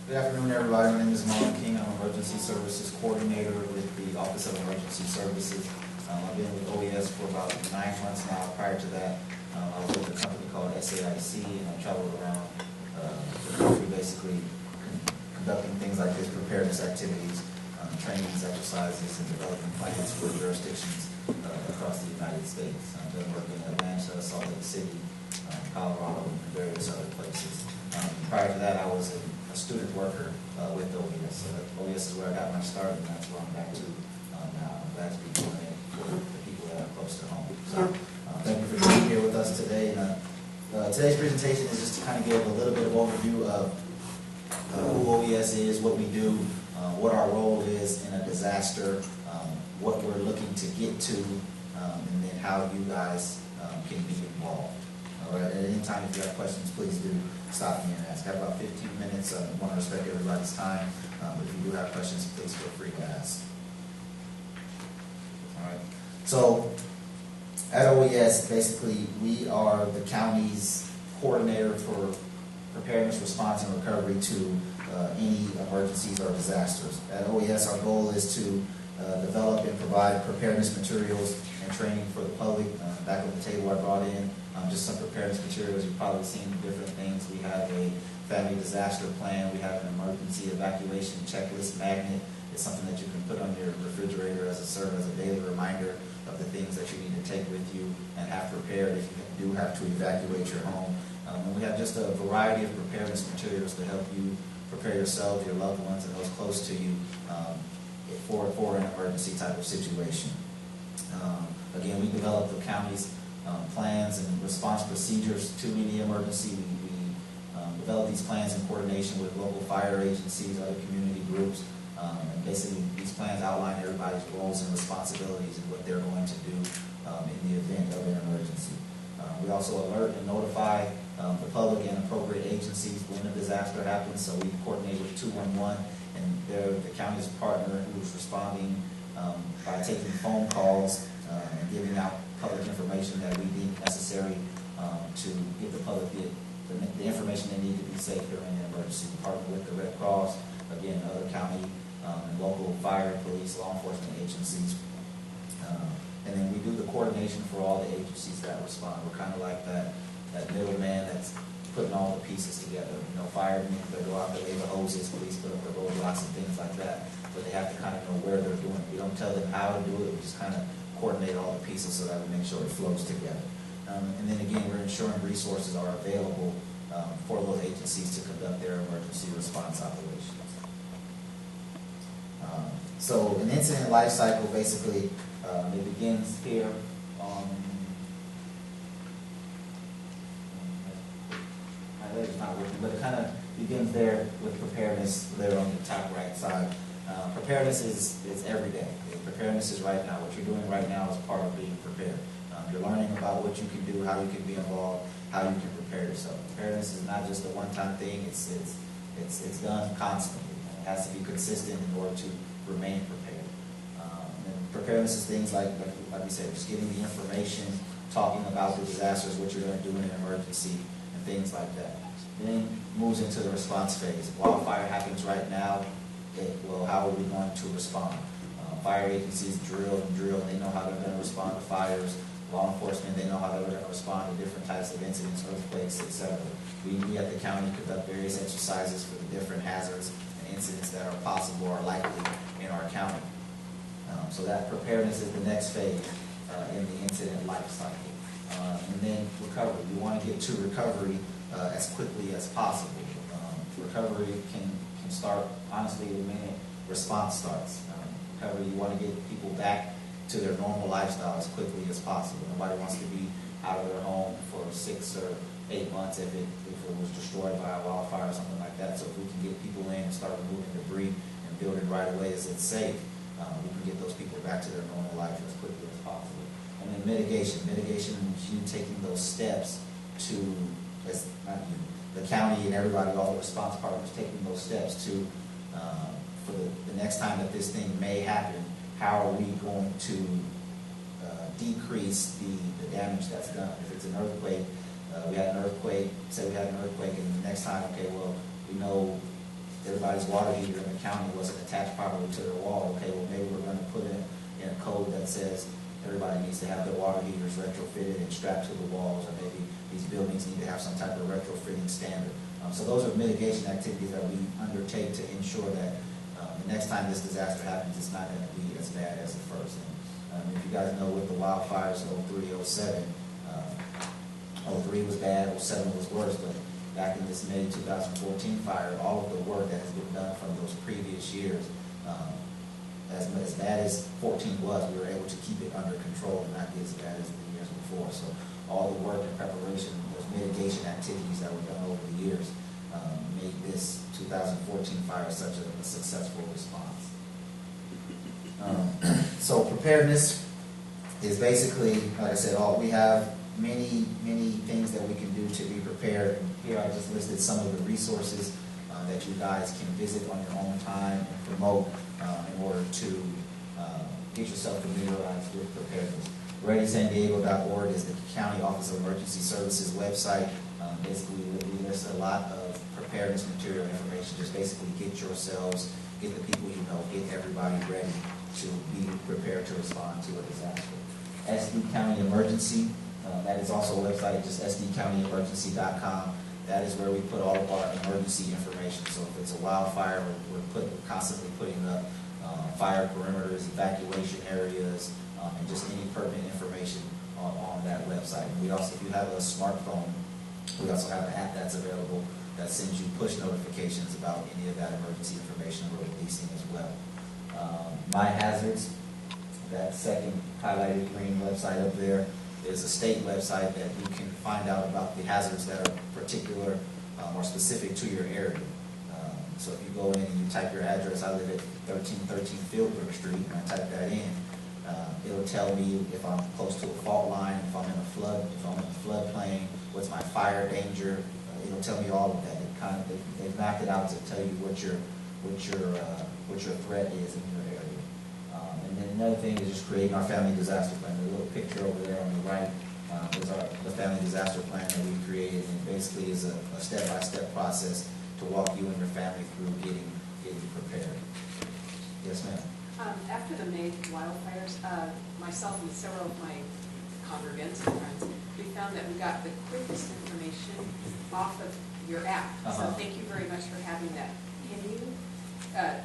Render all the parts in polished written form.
Good afternoon, everybody. My name is Marlon King. I'm Emergency Services Coordinator with the Office of Emergency Services. I've been with OES for about 9 months now. Prior to that, I was with a company called SAIC, and I traveled around the country basically conducting things like this, preparedness activities, trainings, exercises, and developing plans for jurisdictions across the United States. I've been working in Atlanta, Salt Lake City, Colorado, and various other places. Prior to that, I was a student worker with OES. So OES is where I got my start, and that's where I'm back to now. I'm glad to be doing it for the people that are close to home. So thank you for being here with us today. Today's presentation is just to kind of give a little bit of overview of who OES is, what we do, what our role is in a disaster, what we're looking to get to, and then how you guys can be involved. All right, at any time, if you have questions, please do stop me and ask. I have about 15 minutes. I want to respect everybody's time, but if you do have questions, please feel free to ask. All right, so at OES, basically, we are the county's coordinator for preparedness, response, and recovery to any emergencies or disasters. At OES, our goal is to develop and provide preparedness materials and training for the public. Back on the table I brought in just some preparedness materials. You've probably seen different things. We have a family disaster plan. We have an emergency evacuation checklist magnet. It's something that you can put on your refrigerator as a daily reminder of the things that you need to take with you and have prepared if you do have to evacuate your home. And we have just a variety of preparedness materials to help you prepare yourself, your loved ones, and those close to you for an emergency type of situation. Again, we develop the county's plans and response procedures to any emergency. We develop these plans in coordination with local fire agencies, other community groups, and basically these plans outline everybody's roles and responsibilities and what they're going to do in the event of an emergency. We also alert and notify the public and appropriate agencies when a disaster happens. So we coordinate with 211, and they're the county's partner who's responding by taking phone calls and giving out public information that we deem necessary to give the public the information they need to be safe during an emergency. We partner with the Red Cross, again, other county and local fire, police, law enforcement agencies. And then we do the coordination for all the agencies that respond. We're kind of like that middleman that's putting all the pieces together. You know, firemen, they go out there, lay the hoses, police put up the roadblocks and things like that. But they have to kind of know where they're doing it. We don't tell them how to do it. We just kind of coordinate all the pieces so that we make sure it flows together. And then again, we're ensuring resources are available for those agencies to conduct their emergency response operations. So an incident life cycle, basically, it begins here on, my leg's not working, but it kind of begins there with preparedness there on the top right side. Preparedness is every day. Preparedness is right now. What you're doing right now is part of being prepared. You're learning about what you can do, how you can be involved, how you can prepare yourself. Preparedness is not just a one-time thing. It's done constantly. It has to be consistent in order to remain prepared. And preparedness is things like we said, just getting the information, talking about the disasters, what you're going to do in an emergency, and things like that. Then moves into the response phase. Wildfire happens right now. Well, how are we going to respond? Fire agencies drill, and they know how they're going to respond to fires. Law enforcement, they know how they're going to respond to different types of incidents, earthquakes, etc. We at the county conduct various exercises for the different hazards and incidents that are possible or likely in our county. So that preparedness is the next phase in the incident life cycle. And then recovery. We want to get to recovery as quickly as possible. Recovery can start, honestly, the minute response starts. Recovery, you want to get people back to their normal lifestyle as quickly as possible. Nobody wants to be out of their home for 6 or 8 months if it was destroyed by a wildfire or something like that. So if we can get people in and start removing debris and building right away as it's safe, we can get those people back to their normal life as quickly as possible. And then mitigation. Mitigation is you taking those steps to, not you, the county and everybody, all the response partners, taking those steps to, for the next time that this thing may happen, how are we going to decrease the damage that's done? If it's an earthquake, we had an earthquake, say we had an earthquake, and the next time, okay, well, we know everybody's water heater in the county wasn't attached properly to their wall. Okay, well, maybe we're going to put in a code that says everybody needs to have their water heaters retrofitted and strapped to the walls, or maybe these buildings need to have some type of retrofitting standard. So those are mitigation activities that we undertake to ensure that the next time this disaster happens, it's not going to be as bad as the first. And if you guys know, with the wildfires of 03, 07, 03 was bad, 07 was worse, but back in this May 2014 fire, all of the work that has been done from those previous years, as bad as 14 was, we were able to keep it under control and not get as bad as the years before. So all the work and preparation, those mitigation activities that were done over the years made this 2014 fire such a successful response. So preparedness is basically, like I said, we have many things that we can do to be prepared. Here I just listed some of the resources that you guys can visit on your own time and promote in order to get yourself familiarized with preparedness. ReadySanDiego.org is the County Office of Emergency Services website. Basically, we list a lot of preparedness material information. Just basically get yourselves, get the people you know, get everybody ready to be prepared to respond to a disaster. SD County Emergency, that is also a website, just sdcountyemergency.com. That is where we put all of our emergency information. So if it's a wildfire, we're constantly putting up fire perimeters, evacuation areas, and just any pertinent information on that website. And we also, if you have a smartphone, we also have an app that's available that sends you push notifications about any of that emergency information we're releasing as well. My Hazards, that second highlighted green website up there, is a state website that you can find out about the hazards that are particular or specific to your area. So if you go in and you type your address, I live at 1313 Fieldbrook Street, and I type that in, it'll tell me if I'm close to a fault line, if I'm in a flood, if I'm in a floodplain, what's my fire danger. It'll tell me all of that. They've mapped it out to tell you what your threat is in your area. And then another thing is just creating our family disaster plan. The little picture over there on the right is the family disaster plan that we created, and it basically is a step-by-step process to walk you and your family through getting prepared. Yes, ma'am. After the May wildfires, myself and several of my congregants and friends, we found that we got the quickest information off of your app. So thank you very much for having that. Can you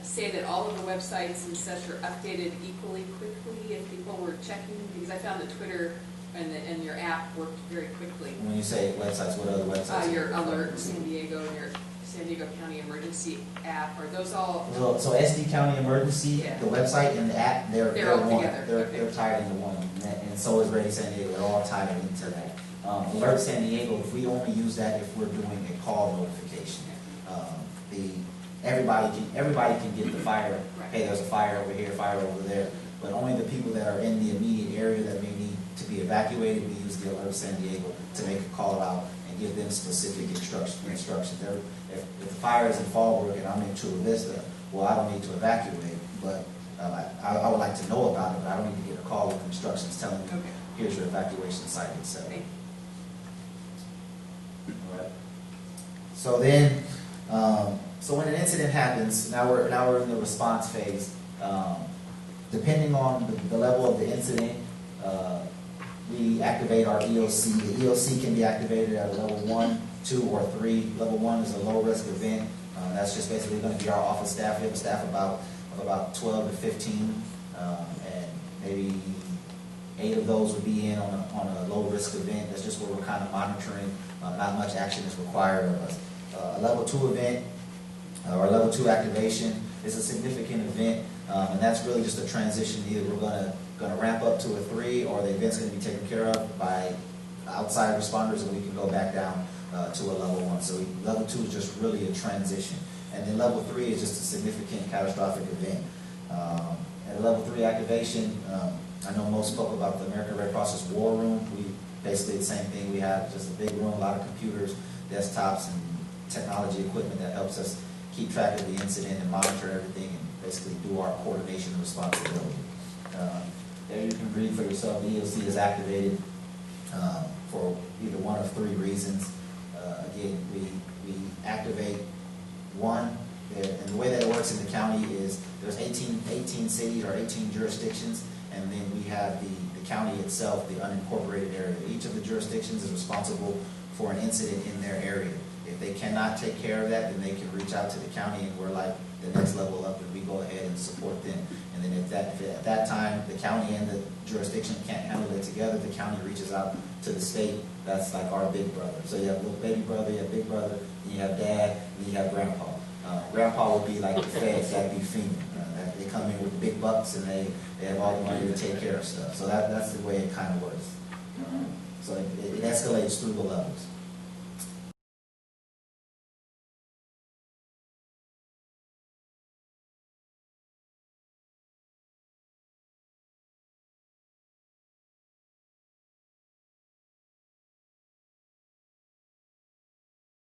say that all of the websites and such are updated equally quickly if people were checking? Because I found that Twitter and your app worked very quickly. When you say websites, what other websites? Your Alert San Diego and your San Diego County Emergency app, are those all? So SD County Emergency, yeah. The website and the app, they're all one. together. They're tied into one, and so is Ready San Diego. They're all tied into that. Alert San Diego, if we only use that if we're doing a call notification. Everybody can get the fire. Right. Hey, there's a fire over here, fire over there. But only the people that are in the immediate area that may need to be evacuated, we use the Alert San Diego to make a call out and give them specific instructions. If the fire is in Fallbrook and I'm in Chula Vista, well, I don't need to evacuate, but I would like to know about it, but I don't need to get a call with instructions telling me, here's your evacuation site, etc. All right. So then, so when an incident happens, now we're in the response phase. Depending on the level of the incident, we activate our EOC. The EOC can be activated at a level 1, 2, or 3. Level 1 is a low-risk event. That's just basically going to be our office staff. We have a staff of about 12 to 15, and maybe 8 of those would be in on a low-risk event. That's just where we're kind of monitoring. Not much action is required of us. A level 2 event, or a level 2 activation, is a significant event, and that's really just a transition. Either we're going to ramp up to a 3, or the event's going to be taken care of by outside responders, and we can go back down to a level 1. So level 2 is just really a transition, and then level 3 is just a significant catastrophic event. At a level 3 activation, I know most spoke about the American Red Cross's war room. We basically the same thing. We have just a big room, a lot of computers, desktops, and technology equipment that helps us keep track of the incident and monitor everything and basically do our coordination and responsibility. There you can read for yourself. The EOC is activated for either one of 3 reasons. Again, we activate 1, cities or 18 jurisdictions, and then we have the county itself, the unincorporated area. Each of the jurisdictions is responsible for an incident in their area. If they cannot take care of that, then they can reach out to the county, and we're like the next level up, and we go ahead and support them. And then if at that time the county and the jurisdiction can't handle it together, the county reaches out to the state. That's like our big brother. So you have little baby brother, you have big brother, and you have dad, and you have grandpa. Grandpa would be like the feds, that'd be FEMA. They come in with big bucks, and they have all the money to take care of stuff. So that's the way it kind of works. So it escalates through the levels.